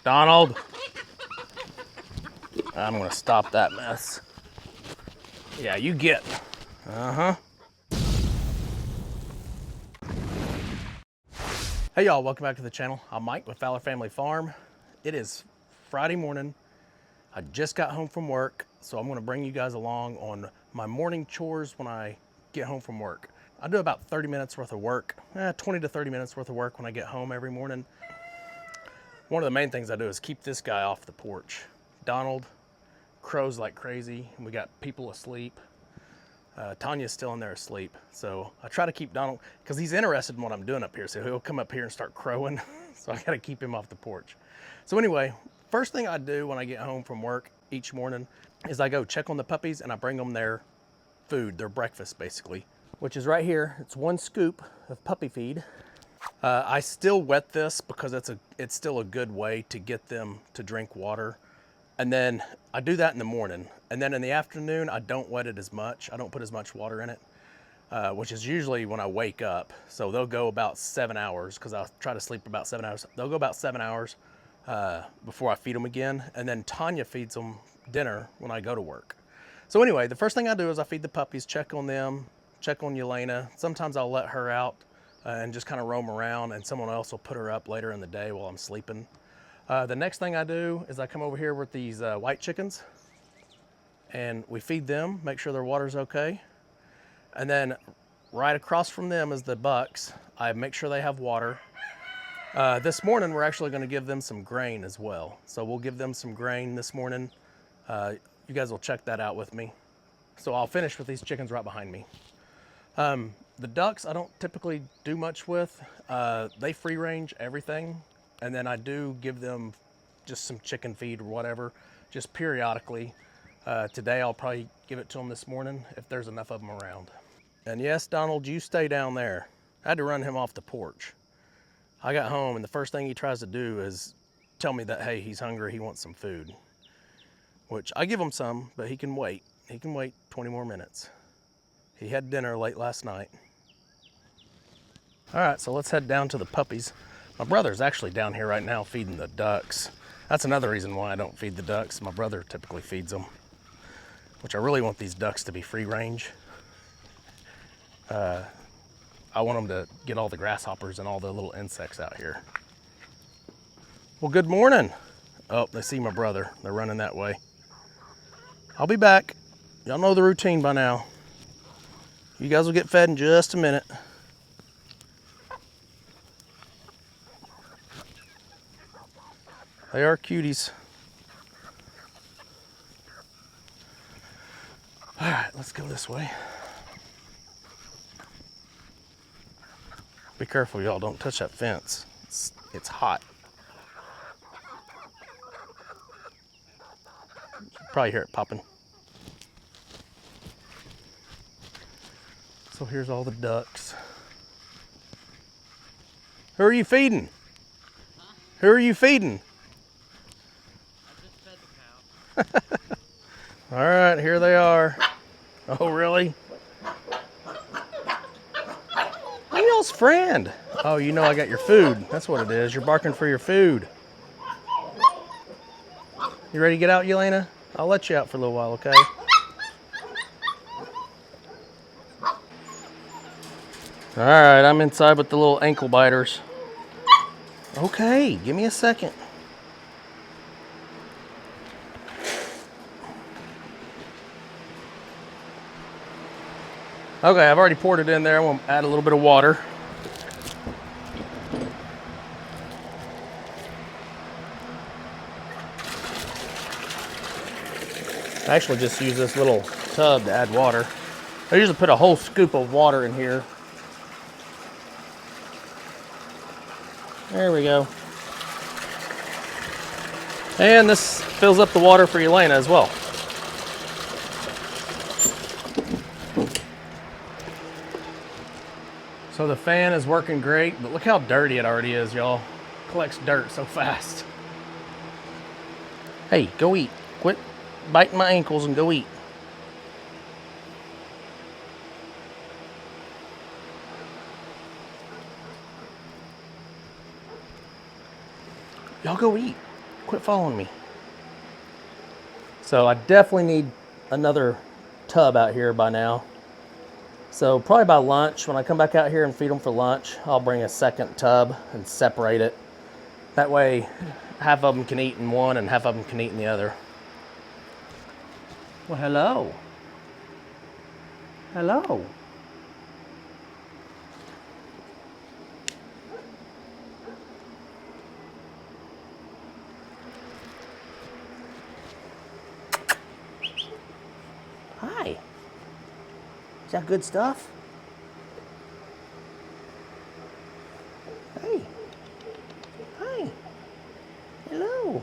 Donald. I'm gonna stop that mess. Yeah, you get. Uh-huh. Hey y'all, welcome back to the channel. I'm Mike with Fowler Family Farm. It is Friday morning. I just got home from work, so I'm gonna bring you guys along on my morning chores when I get home from work. I do about 30 minutes worth of work, 20 to 30 minutes worth of work when I get home every morning. One of the main things I do is keep this guy off the porch. Donald crows like crazy, and we got people asleep. Tanya's still in there asleep, so I try to keep Donald, because he's interested in what I'm doing up here, so he'll come up here and start crowing, so I gotta keep him off the porch. So anyway, first thing I do when I get home from work each morning is I go check on the puppies and I bring them their food, their breakfast basically, which is right here. It's 1 scoop of puppy feed. I still wet this because it's still a good way to get them to drink water. And then I do that in the morning. And then in the afternoon, I don't wet it as much. I don't put as much water in it, which is usually when I wake up. So they'll go about 7 hours, because I'll try to sleep about 7 hours. They'll go about 7 hours before I feed them again. And then Tanya feeds them dinner when I go to work. So anyway, the first thing I do is I feed the puppies, check on them, check on Yelena. Sometimes I'll let her out and just kind of roam around, and someone else will put her up later in the day while I'm sleeping. The next thing I do is I come over here with these white chickens, and we feed them, make sure their water's okay. And then right across from them is the bucks. I make sure they have water. This morning, we're actually gonna give them some grain as well. So we'll give them some grain this morning. You guys will check that out with me. So I'll finish with these chickens right behind me. The ducks, I don't typically do much with. They free range everything. And then I do give them just some chicken feed or whatever, just periodically. Today I'll probably give it to them this morning if there's enough of them around. And yes, Donald, you stay down there. I had to run him off the porch. I got home and the first thing he tries to do is tell me that, hey, he's hungry, he wants some food. Which I give him some, but he can wait. He can wait 20 more minutes. He had dinner late last night. All right, so let's head down to the puppies. My brother's actually down here right now feeding the ducks. That's another reason why I don't feed the ducks. My brother typically feeds them, which I really want these ducks to be free range. I want them to get all the grasshoppers and all the little insects out here. Well, good morning. Oh, they see my brother. They're running that way. I'll be back. Y'all know the routine by now. You guys will get fed in just a minute. They are cuties. All right, let's go this way. Be careful, y'all. Don't touch that fence. It's hot. You can probably hear it popping. So here's all the ducks. Who are you feeding? Huh? Who are you feeding? All right, here they are. Oh, really? I'm y'all's friend. Oh, you know I got your food. That's what it is. You're barking for your food. You ready to get out, Yelena? I'll let you out for a little while, okay? All right, I'm inside with the little ankle biters. Okay, give me a second. Okay, I've already poured it in there. I'm gonna add a little bit of water. I actually just use this little tub to add water. I usually put a whole scoop of water in here. There we go. And this fills up the water for Yelena as well. So the fan is working great, but look how dirty it already is, y'all. Collects dirt so fast. Hey, go eat. Quit biting my ankles and go eat. Y'all go eat. Quit following me. So I definitely need another tub out here by now. So probably by lunch, when I come back out here and feed them for lunch, I'll bring a second tub and separate it. That way, half of them can eat in one and half of them can eat in the other. Well, hello. Hello. Hi. Is that good stuff? Hey. Hi. Hello.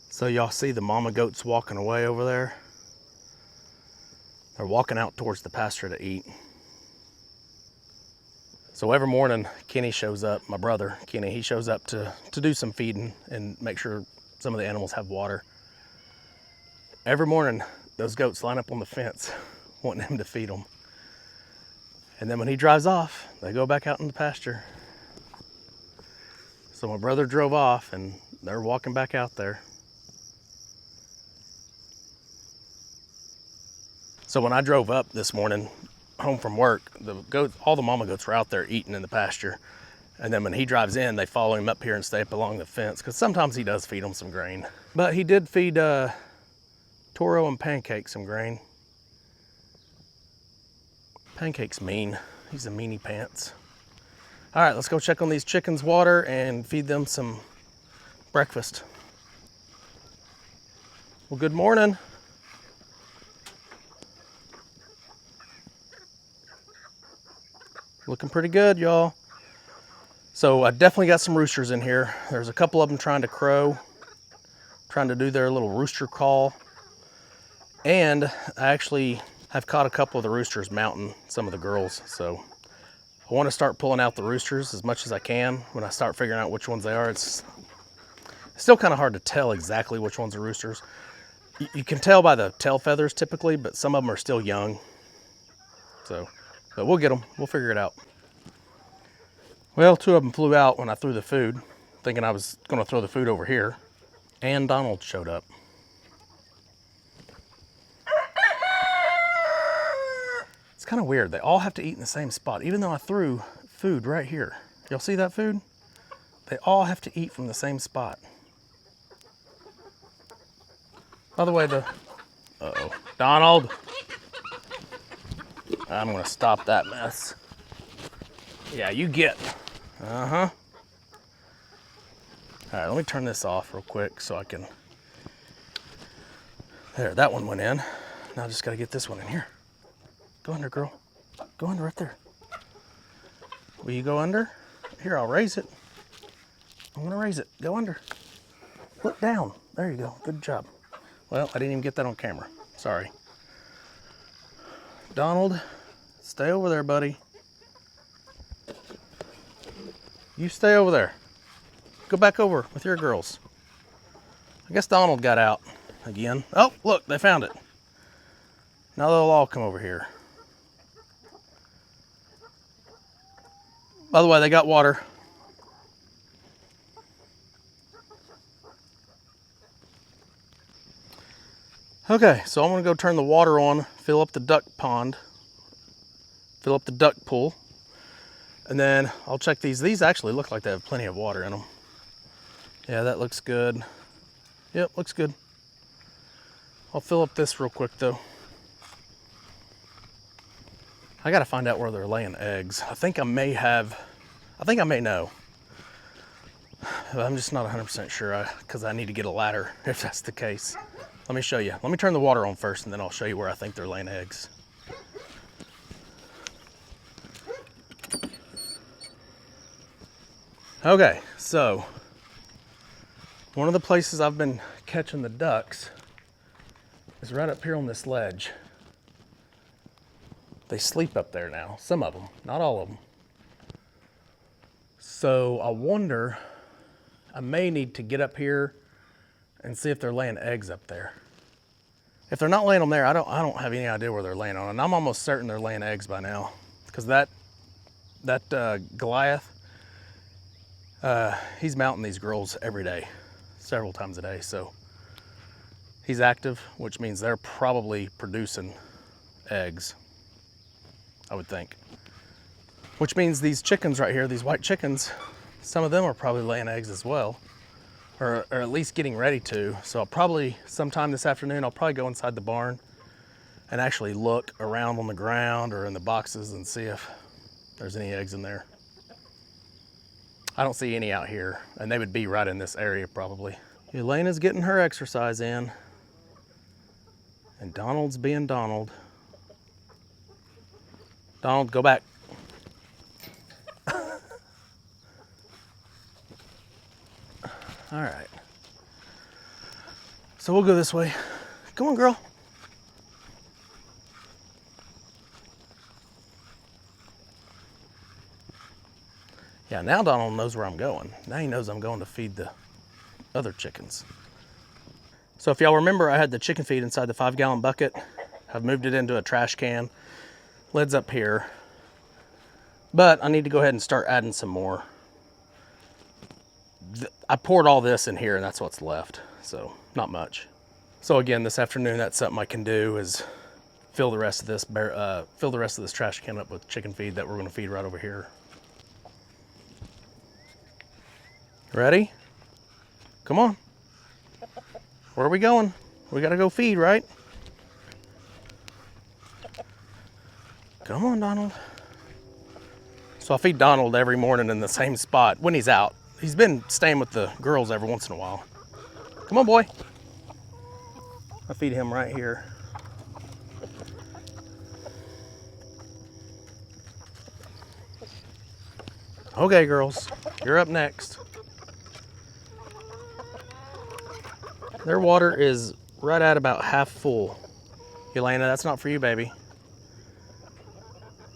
So y'all see the mama goats walking away over there? They're walking out towards the pasture to eat. So every morning, Kenny shows up, my brother, Kenny, he shows up to do some feeding and make sure some of the animals have water. Every morning, those goats line up on the fence wanting him to feed them. And then when he drives off, they go back out in the pasture. So my brother drove off and they're walking back out there. So when I drove up this morning, home from work, the goats, all the mama goats were out there eating in the pasture. And then when he drives in, they follow him up here and stay up along the fence, because sometimes he does feed them some grain. But he did feed Toro and Pancake some grain. Pancake's mean. He's a meanie pants. All right, let's go check on these chickens' water and feed them some breakfast. Well, good morning. Looking pretty good, y'all. So I definitely got some roosters in here. There's a couple of them trying to crow, trying to do their little rooster call. And I actually have caught a couple of the roosters mounting some of the girls. So I want to start pulling out the roosters as much as I can. When I start figuring out which ones they are, it's still kind of hard to tell exactly which ones are roosters. You can tell by the tail feathers typically, but some of them are still young. But we'll get them, we'll figure it out. Well, two of them flew out when I threw the food, thinking I was gonna throw the food over here. And Donald showed up. It's kind of weird, they all have to eat in the same spot, even though I threw food right here. Y'all see that food? They all have to eat from the same spot. By the way, uh-oh, Donald. I'm gonna stop that mess. Yeah, you get. Uh-huh. All right, let me turn this off real quick so I can. There, that one went in. Now I just gotta get this one in here. Go under, girl. Go under right there. Will you go under? Here, I'll raise it. I'm gonna raise it. Go under. Look down. There you go. Good job. Well, I didn't even get that on camera. Sorry. Donald, stay over there, buddy. You stay over there. Go back over with your girls. I guess Donald got out again. Oh, look, they found it. Now they'll all come over here. By the way, they got water. Okay, so I'm gonna go turn the water on, fill up the duck pond, fill up the duck pool, and then I'll check these. These actually look like they have plenty of water in them. Yeah, that looks good. Yep, looks good. I'll fill up this real quick though. I gotta find out where they're laying eggs. I think I may know. But I'm just not 100% sure because I need to get a ladder if that's the case. Let me show you. Let me turn the water on first and then I'll show you where I think they're laying eggs. Okay, so one of the places I've been catching the ducks is right up here on this ledge. They sleep up there now, some of them, not all of them. So I wonder, I may need to get up here and see if they're laying eggs up there. If they're not laying them there, I don't have any idea where they're laying on. And I'm almost certain they're laying eggs by now, because that Goliath, he's mounting these girls every day, several times a day. So he's active, which means they're probably producing eggs, I would think. Which means these chickens right here, these white chickens, some of them are probably laying eggs as well, or at least getting ready to. So I'll probably, sometime this afternoon, I'll probably go inside the barn and actually look around on the ground or in the boxes and see if there's any eggs in there. I don't see any out here, and they would be right in this area probably. Elena's getting her exercise in, and Donald's being Donald. Donald, go back. All right. So we'll go this way. Come on, girl. Yeah, now Donald knows where I'm going. Now he knows I'm going to feed the other chickens. So if y'all remember, I had the chicken feed inside the 5-gallon bucket. I've moved it into a trash can. Lid's up here. But I need to go ahead and start adding some more. I poured all this in here and that's what's left, so not much. So again, this afternoon, that's something I can do, is fill the rest of this trash can up with chicken feed that we're going to feed right over here. Ready? Come on. Where are we going? We got to go feed, right? Come on, Donald. So I feed Donald every morning in the same spot when he's out. He's been staying with the girls every once in a while. Come on, boy. I feed him right here. Okay, girls, you're up next. Their water is right at about half full. Elena, that's not for you, baby.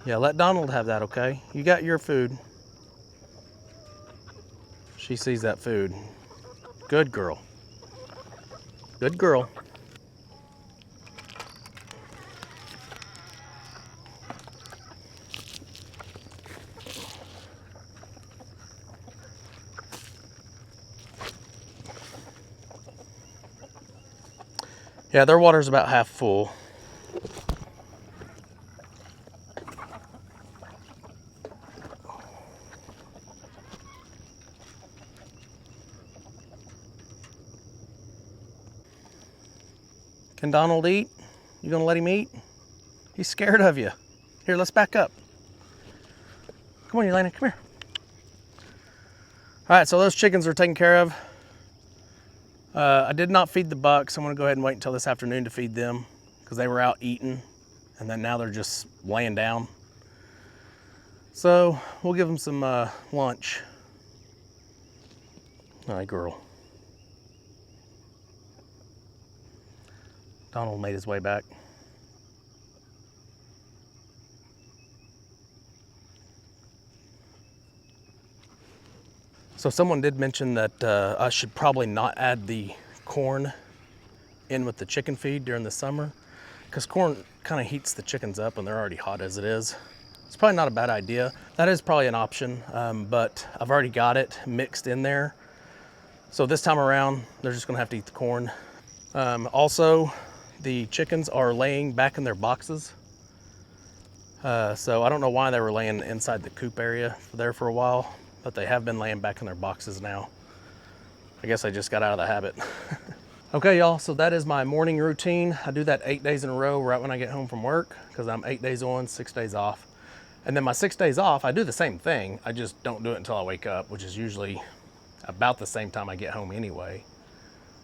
Yeah, let Donald have that, okay? You got your food. She sees that food. Good girl. Good girl. Yeah, their water's about half full. Can Donald eat? You gonna let him eat? He's scared of you. Here, let's back up. Come on, Elena, come here. All right, so those chickens are taken care of. I did not feed the bucks. I'm gonna go ahead and wait until this afternoon to feed them because they were out eating and then now they're just laying down. So we'll give them some lunch. All right, girl. Donald made his way back. So someone did mention that I should probably not add the corn in with the chicken feed during the summer because corn kind of heats the chickens up and they're already hot as it is. It's probably not a bad idea. That is probably an option, but I've already got it mixed in there. So this time around, they're just gonna have to eat the corn. Also, the chickens are laying back in their boxes. So I don't know why they were laying inside the coop area there for a while, but they have been laying back in their boxes now. I guess I just got out of the habit. Okay, y'all, so that is my morning routine. I do that 8 days in a row right when I get home from work because I'm 8 days on, 6 days off. And then my 6 days off, I do the same thing. I just don't do it until I wake up, which is usually about the same time I get home anyway.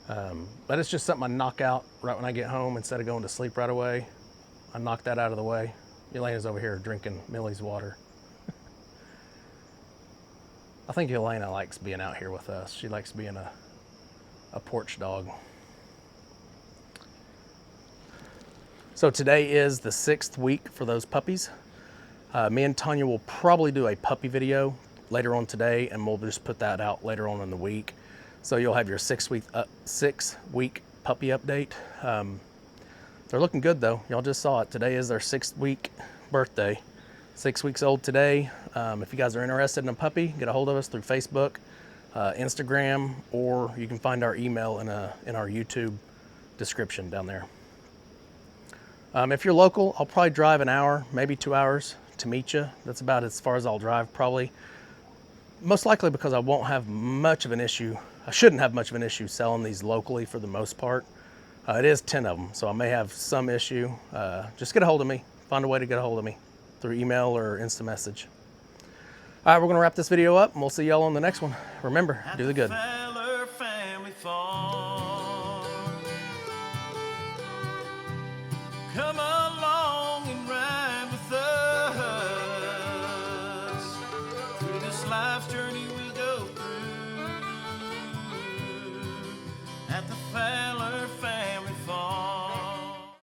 But it's just something I knock out right when I get home instead of going to sleep right away. I knock that out of the way. Elena's over here drinking Millie's water. I think Elena likes being out here with us. She likes being a porch dog. So today is the 6th week for those puppies. Me and Tanya will probably do a puppy video later on today, and we'll just put that out later on in the week. So you'll have your 6-week puppy update. They're looking good though. Y'all just saw it. Today is their 6th week birthday. 6 weeks old today. If you guys are interested in a puppy, get a hold of us through Facebook, Instagram, or you can find our email in our YouTube description down there. If you're local, I'll probably drive an hour, maybe 2 hours to meet you. That's about as far as I'll drive probably. Most likely because I won't have much of an issue. I shouldn't have much of an issue selling these locally for the most part. It is 10 of them, so I may have some issue. Just get a hold of me. Find a way to get a hold of me through email or instant message. All right, we're gonna wrap this video up and we'll see y'all on the next one. Remember, do the good.